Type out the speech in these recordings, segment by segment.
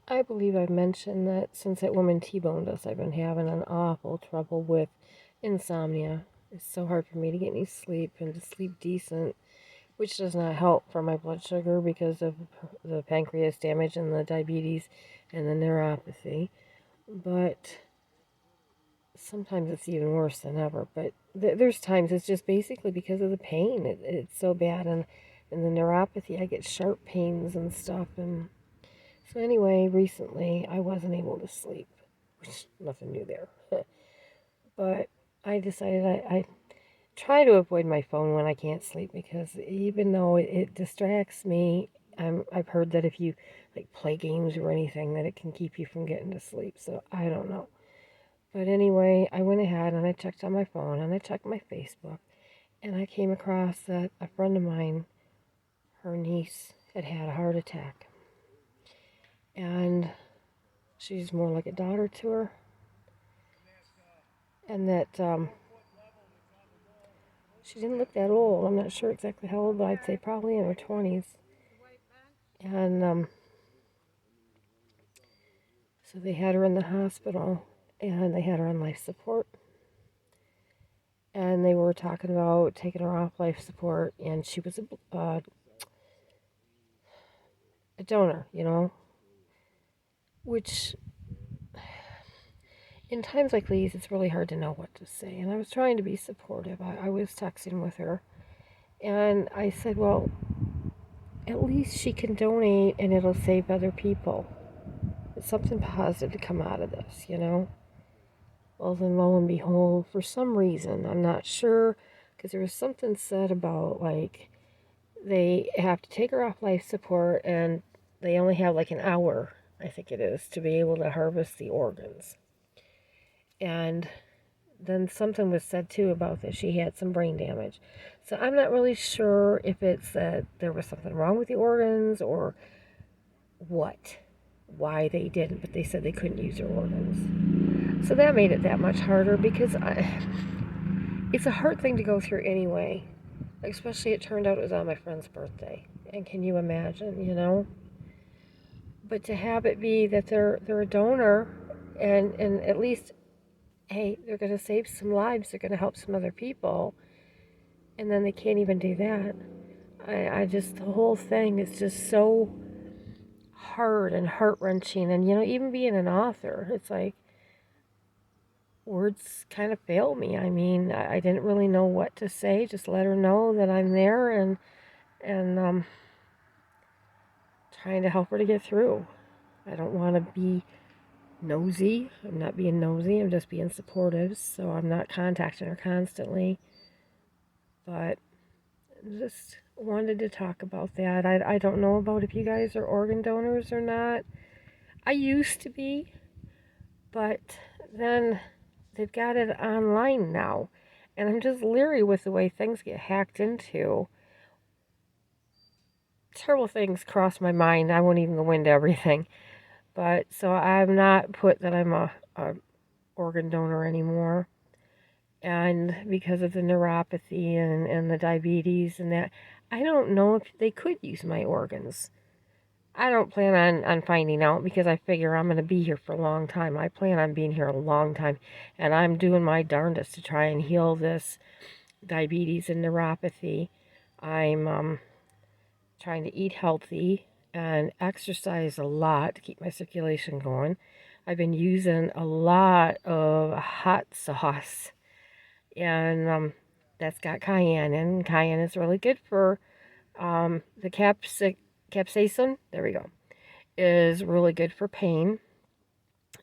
I believe I've mentioned that since that woman T-boned us, I've been having an awful trouble with insomnia. It's so hard for me to get any sleep and to sleep decent, which does not help for my blood sugar because of the pancreas damage and the diabetes and the neuropathy. But sometimes it's even worse than ever. But there's times it's just basically because of the pain. It's so bad, and the neuropathy, I get sharp pains and stuff. And so anyway, recently I wasn't able to sleep, which nothing new there. But I decided I try to avoid my phone when I can't sleep because even though it distracts me, I've heard that if you like play games or anything, that it can keep you from getting to sleep. So I don't know. But anyway, I went ahead and I checked on my phone and I checked my Facebook and I came across that a friend of mine, her niece, had had a heart attack. And she's more like a daughter to her. And that she didn't look that old. I'm not sure exactly how old, but I'd say probably in her 20s. And so they had her in the hospital and they had her on life support. And they were talking about taking her off life support, and she was a donor, which in times like these, it's really hard to know what to say. And I was trying to be supportive. I was texting with her, and I said, well, at least she can donate and it'll save other people. It's something positive to come out of this. Well, then lo and behold, for some reason, I'm not sure, because there was something said about, like, they have to take her off life support and they only have like an hour, I think it is, to be able to harvest the organs. And then something was said too about that she had some brain damage. So I'm not really sure if it's that there was something wrong with the organs or what, why they didn't, but they said they couldn't use her organs. So that made it that much harder because it's a hard thing to go through anyway. Especially it turned out it was on my friend's birthday. And can you imagine? But to have it be that they're a donor and at least, hey, they're going to save some lives, they're going to help some other people, and then they can't even do that. I just, the whole thing is just so hard and heart-wrenching. And, even being an author, it's like words kind of fail me. I mean, I didn't really know what to say. Just let her know that I'm there and trying to help her to get through. I don't want to be nosy. I'm not being nosy. I'm just being supportive. So I'm not contacting her constantly. But just wanted to talk about that. I don't know about if you guys are organ donors or not. I used to be, but then they've got it online now. And I'm just leery with the way things get hacked into. Terrible things cross my mind. I won't even go into everything. But so I'm not put that I'm a organ donor anymore. And because of the neuropathy and the diabetes and that, I don't know if they could use my organs. I don't plan on finding out because I figure I'm going to be here for a long time. I plan on being here a long time. And I'm doing my darndest to try and heal this diabetes and neuropathy. I'm trying to eat healthy and exercise a lot to keep my circulation going. I've been using a lot of hot sauce, and that's got cayenne in. Cayenne is really good for the capsaicin. There we go. Is really good for pain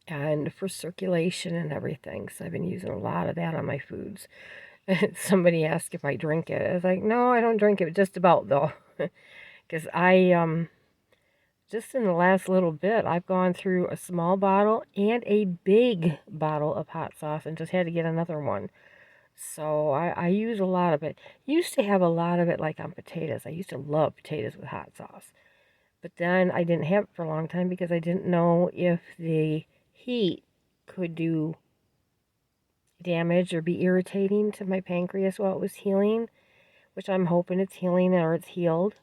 and for circulation and everything. So I've been using a lot of that on my foods. Somebody asked if I drink it. I was like, no, I don't drink it. Just about though, because I just in the last little bit, I've gone through a small bottle and a big bottle of hot sauce and just had to get another one. So I use a lot of it. Used to have a lot of it like on potatoes. I used to love potatoes with hot sauce. But then I didn't have it for a long time because I didn't know if the heat could do damage or be irritating to my pancreas while it was healing, which I'm hoping it's healing or it's healed.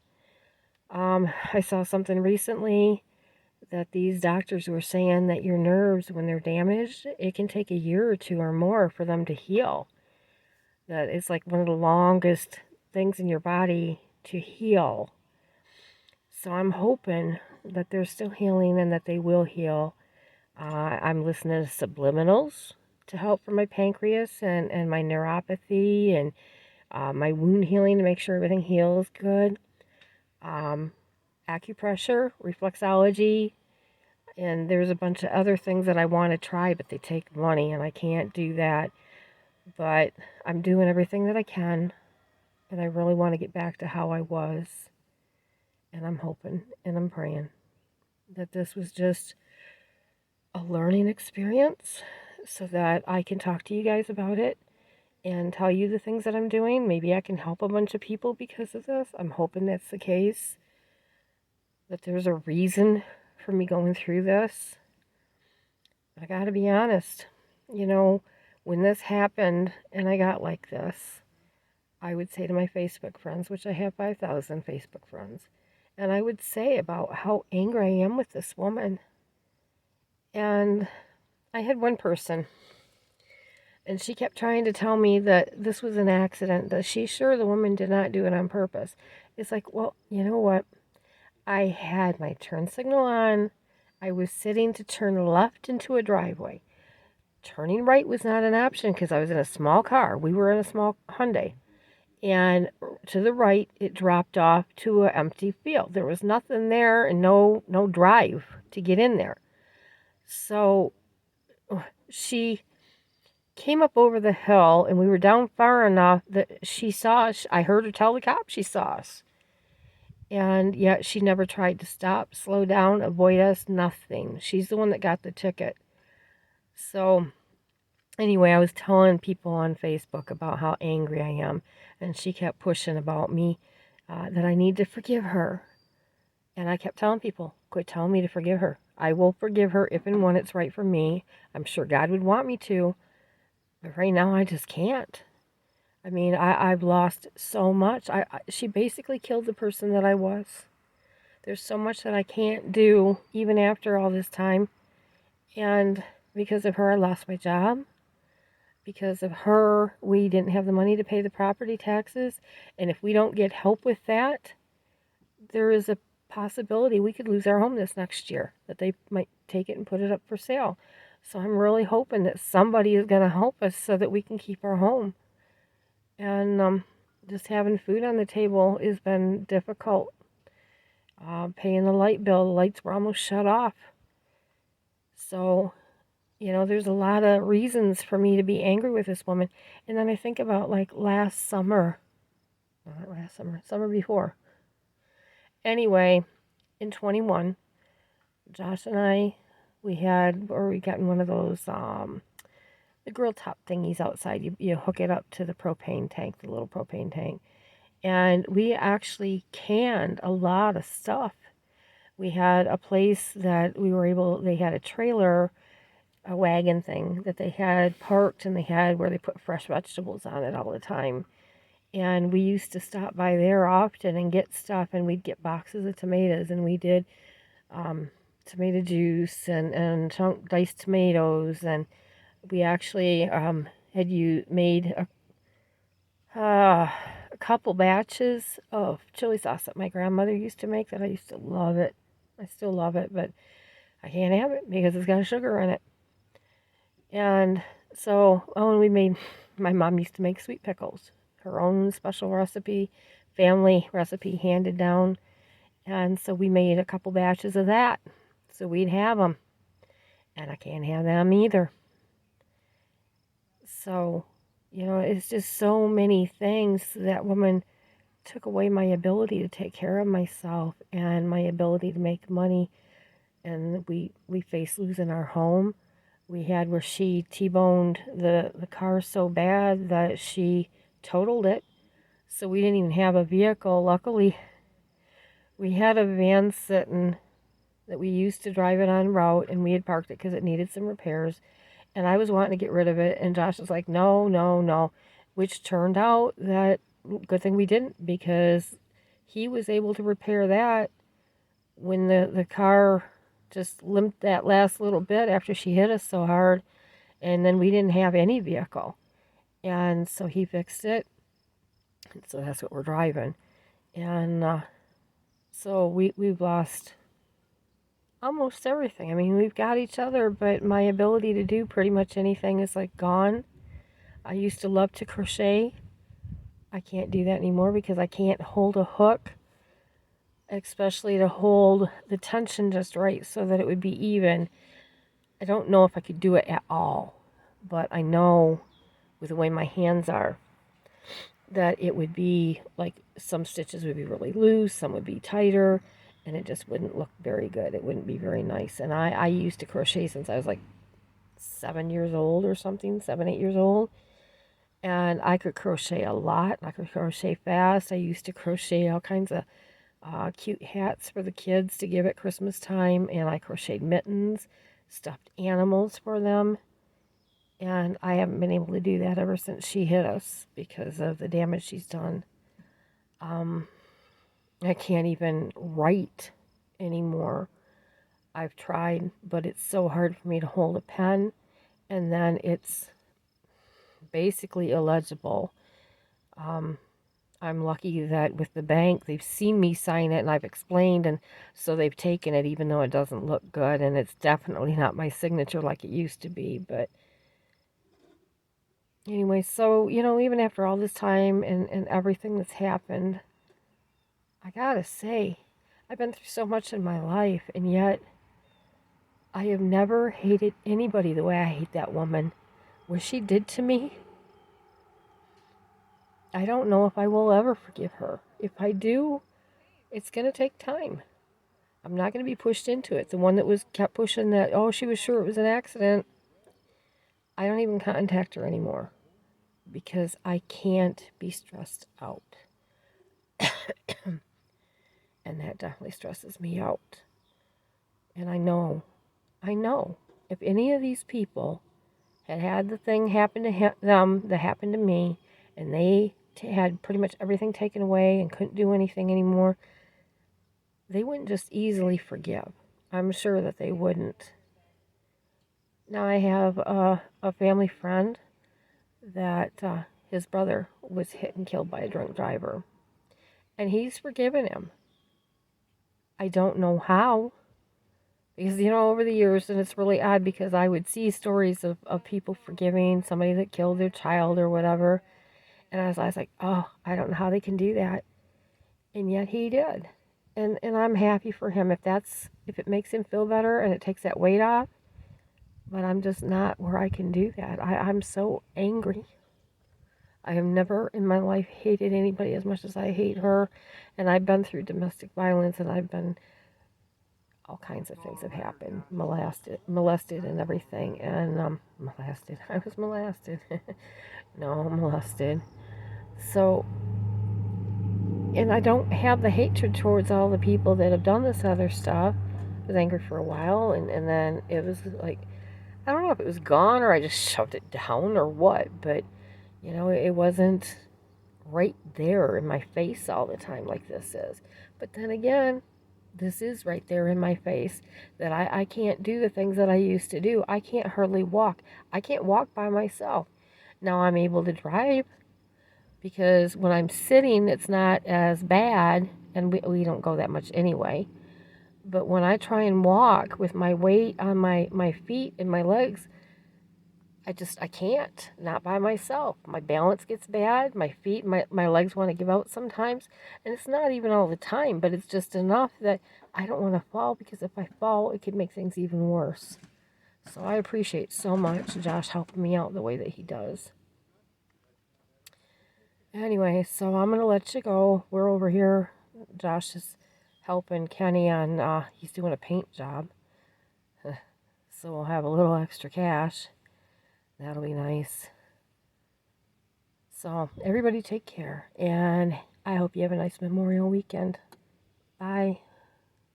I saw something recently that these doctors were saying that your nerves, when they're damaged, it can take a year or two or more for them to heal. That it's like one of the longest things in your body to heal. So I'm hoping that they're still healing and that they will heal. I'm listening to subliminals to help for my pancreas and my neuropathy and my wound healing to make sure everything heals good. Acupressure, reflexology, and there's a bunch of other things that I want to try, but they take money and I can't do that. But I'm doing everything that I can, and I really want to get back to how I was. And I'm hoping and I'm praying that this was just a learning experience so that I can talk to you guys about it and tell you the things that I'm doing. Maybe I can help a bunch of people because of this. I'm hoping that's the case, that there's a reason for me going through this. But I gotta be honest, when this happened and I got like this, I would say to my Facebook friends, which I have 5,000 Facebook friends, and I would say about how angry I am with this woman. And I had one person, and she kept trying to tell me that this was an accident, that she's sure the woman did not do it on purpose. It's like, well, you know what? I had my turn signal on. I was sitting to turn left into a driveway. Turning right was not an option because I was in a small car. We were in a small Hyundai. And to the right, it dropped off to an empty field. There was nothing there and no drive to get in there. So she came up over the hill, and we were down far enough that she saw us. I heard her tell the cops she saw us. And yet she never tried to stop, slow down, avoid us, nothing. She's the one that got the ticket. So anyway, I was telling people on Facebook about how angry I am, and she kept pushing about me, that I need to forgive her. And I kept telling people, quit telling me to forgive her. I will forgive her if and when it's right for me. I'm sure God would want me to, but right now I just can't. I mean, I've lost so much. She basically killed the person that I was. There's so much that I can't do even after all this time. And because of her, I lost my job. Because of her, we didn't have the money to pay the property taxes. And if we don't get help with that, there is a possibility we could lose our home this next year, that they might take it and put it up for sale. So I'm really hoping that somebody is going to help us so that we can keep our home. And just having food on the table has been difficult. Paying the light bill, the lights were almost shut off. So, there's a lot of reasons for me to be angry with this woman. And then I think about like last summer, not last summer, summer before. Anyway, in 21, Josh and I, we got in one of those, the grill top thingies outside. You hook it up to the propane tank, the little propane tank. And we actually canned a lot of stuff. We had a place that they had a trailer, a wagon thing that they had parked, and they had where they put fresh vegetables on it all the time. And we used to stop by there often and get stuff, and we'd get boxes of tomatoes, and we did tomato juice and diced tomatoes, and we actually made a couple batches of chili sauce that my grandmother used to make that I used to love it. I still love it, but I can't have it because it's got sugar in it. And so, and my mom used to make sweet pickles, her own special recipe, family recipe handed down. And so we made a couple batches of that so we'd have them. And I can't have them either. So, it's just so many things. That woman took away my ability to take care of myself and my ability to make money. And we faced losing our home. We had where she T-boned the car so bad that she totaled it. So we didn't even have a vehicle. Luckily, we had a van sitting that we used to drive it on route, and we had parked it because it needed some repairs. And I was wanting to get rid of it, and Josh was like, no, no, no, which turned out that good thing we didn't, because he was able to repair that when the car just limped that last little bit after she hit us so hard. And then we didn't have any vehicle. And so he fixed it. And so that's what we're driving. And so we've lost almost everything. I mean, we've got each other, but my ability to do pretty much anything is like gone. I used to love to crochet. I can't do that anymore because I can't hold a hook, especially to hold the tension just right so that it would be even. I don't know if I could do it at all, but I know with the way my hands are that it would be like some stitches would be really loose, some would be tighter, and it just wouldn't look very good. It wouldn't be very nice. And I used to crochet since I was like 7 years old or something, 7, 8 years old. And I could crochet a lot. I could crochet fast. I used to crochet all kinds of cute hats for the kids to give at Christmas time. And I crocheted mittens, stuffed animals for them. And I haven't been able to do that ever since she hit us because of the damage she's done. I can't even write anymore. I've tried, but it's so hard for me to hold a pen. And then it's basically illegible. I'm lucky that with the bank, they've seen me sign it and I've explained, and so they've taken it even though it doesn't look good, and it's definitely not my signature like it used to be. But anyway, so, even after all this time and everything that's happened, I gotta say, I've been through so much in my life, and yet I have never hated anybody the way I hate that woman. What she did to me, I don't know if I will ever forgive her. If I do, it's going to take time. I'm not going to be pushed into it. The one that kept pushing that, oh, she was sure it was an accident, I don't even contact her anymore because I can't be stressed out. And that definitely stresses me out. And I know, if any of these people had the thing happen to them that happened to me, and they had pretty much everything taken away and couldn't do anything anymore, they wouldn't just easily forgive. I'm sure that they wouldn't. Now I have a family friend that his brother was hit and killed by a drunk driver, and he's forgiven him. I don't know how, because, over the years, and it's really odd because I would see stories of people forgiving somebody that killed their child or whatever, and I was like, oh, I don't know how they can do that. And yet he did. And I'm happy for him if it makes him feel better and it takes that weight off. But I'm just not where I can do that. I'm so angry. I have never in my life hated anybody as much as I hate her. And I've been through domestic violence, and all kinds of things have happened. Molested and everything. And molested. I was molested. No, molested. So, and I don't have the hatred towards all the people that have done this other stuff. I was angry for a while, and then it was like, I don't know if it was gone or I just shoved it down or what, but, it wasn't right there in my face all the time like this is. But then again, this is right there in my face, that I can't do the things that I used to do. I can't hardly walk. I can't walk by myself. Now I'm able to drive, because when I'm sitting, it's not as bad, and we don't go that much anyway. But when I try and walk with my weight on my feet and my legs, I can't, not by myself. My balance gets bad, my feet, my legs want to give out sometimes, and it's not even all the time, but it's just enough that I don't want to fall, because if I fall, it could make things even worse. So I appreciate so much Josh helping me out the way that he does. Anyway, so I'm going to let you go. We're over here. Josh is helping Kenny on, he's doing a paint job. So we'll have a little extra cash. That'll be nice. So everybody take care. And I hope you have a nice Memorial weekend. Bye.